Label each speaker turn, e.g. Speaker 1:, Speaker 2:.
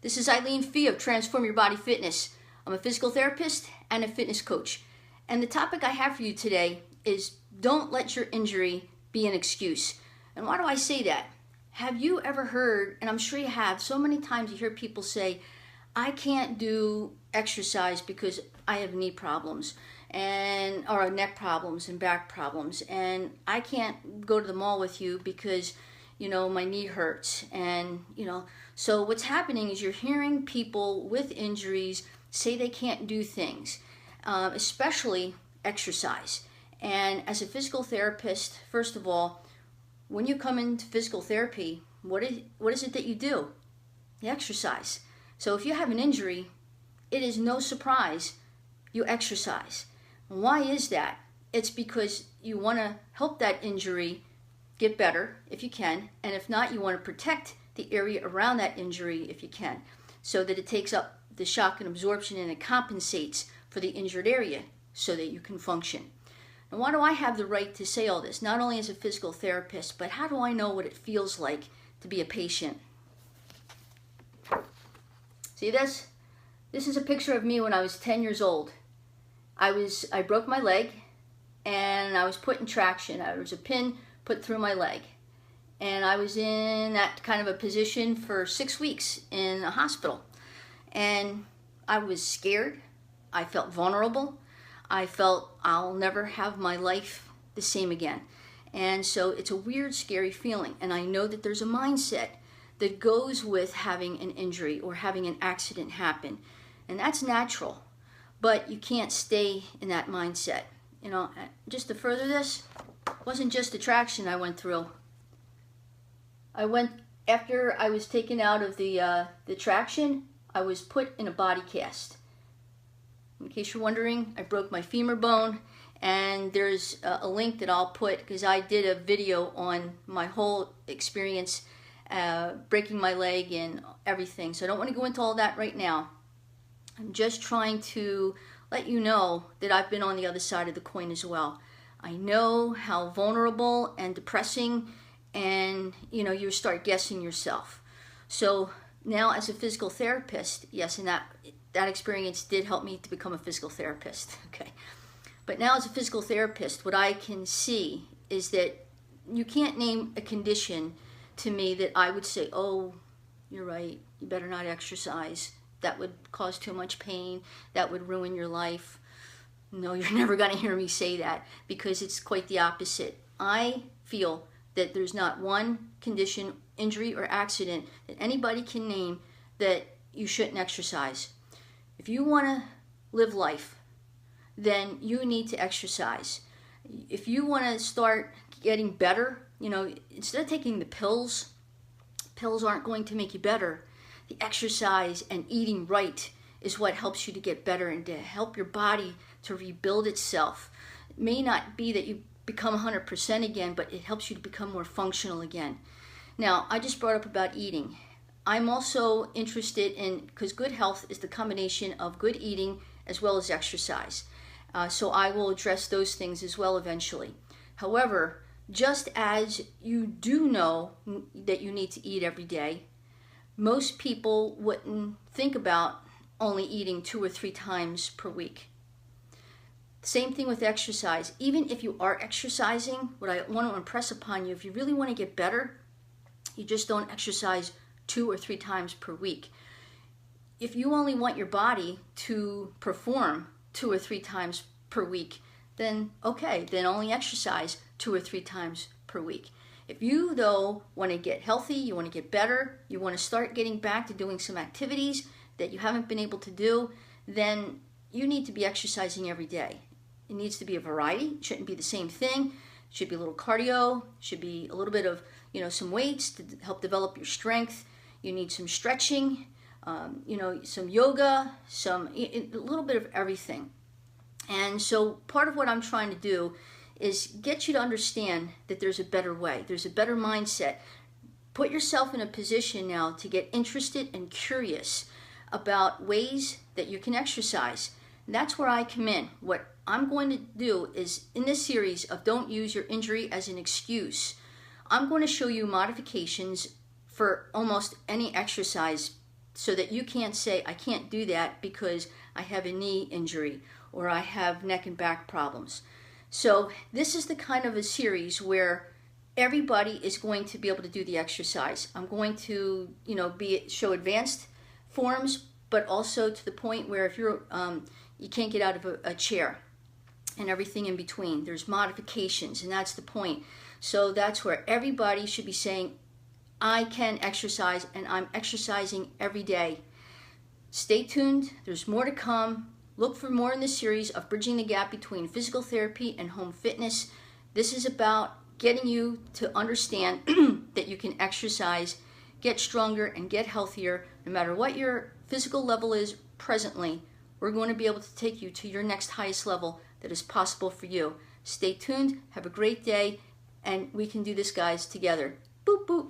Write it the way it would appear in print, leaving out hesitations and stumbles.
Speaker 1: This is Eileen Fee of Transform Your Body Fitness. I'm a physical therapist and a fitness coach. And the topic I have for you today is don't let your injury be an excuse. And why do I say that? Have you ever heard, and I'm sure you have, so many times you hear people say, I can't do exercise because I have knee problems or neck problems and back problems, and I can't go to the mall with you because my knee hurts. And so what's happening is you're hearing people with injuries say they can't do things, especially exercise. And as a physical therapist, first of all, when you come into physical therapy, what is it that you do? You exercise. So if you have an injury, it is no surprise you exercise. Why is that? It's because you want to help that injury get better if you can, and if not, you want to protect the area around that injury if you can, so that it takes up the shock and absorption and it compensates for the injured area so that you can function. And why do I have the right to say all this? Not only as a physical therapist, but how do I know what it feels like to be a patient? See this? This is a picture of me when I was 10 years old. I broke my leg and I was put in traction. There was a pin put through my leg. And I was in that kind of a position for 6 weeks in a hospital. And I was scared. I felt vulnerable. I felt I'll never have my life the same again. And so it's a weird, scary feeling. And I know that there's a mindset that goes with having an injury or having an accident happen. And that's natural. But you can't stay in that mindset. Just to further this, it wasn't just the traction I went through. After I was taken out of the traction, I was put in a body cast. In case you're wondering, I broke my femur bone, and there's a link that I'll put because I did a video on my whole experience breaking my leg and everything. So I don't want to go into all that right now. I'm just trying to let you know that I've been on the other side of the coin as well. I know how vulnerable and depressing, and you start guessing yourself. So now as a physical therapist, yes, and that experience did help me to become a physical therapist. Okay. But now as a physical therapist, what I can see is that you can't name a condition to me that I would say, oh, you're right, you better not exercise. That would cause too much pain. That would ruin your life. No, you're never going to hear me say that, because it's quite the opposite. I feel that there's not one condition, injury, or accident that anybody can name that you shouldn't exercise. If you want to live life, then you need to exercise. If you want to start getting better, instead of taking the pills aren't going to make you better. The exercise and eating right is what helps you to get better and to help your body to rebuild itself. It may not be that you become 100% again, but it helps you to become more functional again. Now, I just brought up about eating. I'm also interested in, because good health is the combination of good eating as well as exercise. So I will address those things as well eventually. However, just as you do know that you need to eat every day, most people wouldn't think about only eating 2 or 3 times per week. Same thing with exercise. Even if you are exercising, what I want to impress upon you, if you really want to get better, you just don't exercise 2 or 3 times per week. If you only want your body to perform 2 or 3 times per week, then okay, then only exercise 2 or 3 times per week. If you, though, want to get healthy, you want to get better, you want to start getting back to doing some activities that you haven't been able to do, then you need to be exercising every day. It needs to be a variety. It shouldn't be the same thing. It should be a little cardio. It should be a little bit of, some weights to help develop your strength. You need some stretching, some yoga, a little bit of everything. And so part of what I'm trying to do is get you to understand that there's a better way. There's a better mindset. Put yourself in a position now to get interested and curious about ways that you can exercise. And that's where I come in. What I'm going to do is, in this series of Don't Use Your Injury as an Excuse, I'm going to show you modifications for almost any exercise so that you can't say, I can't do that because I have a knee injury or I have neck and back problems. So this is the kind of a series where everybody is going to be able to do the exercise. I'm going to, show advanced forms, but also to the point where if you're, you can't get out of a chair and everything in between. There's modifications, and that's the point. So that's where everybody should be saying, I can exercise, and I'm exercising every day. Stay tuned. There's more to come. Look for more in this series of bridging the gap between physical therapy and home fitness. This is about getting you to understand that you can exercise, get stronger, and get healthier. No matter what your physical level is presently, we're going to be able to take you to your next highest level that is possible for you. Stay tuned. Have a great day, and we can do this, guys, together. Boop, boop.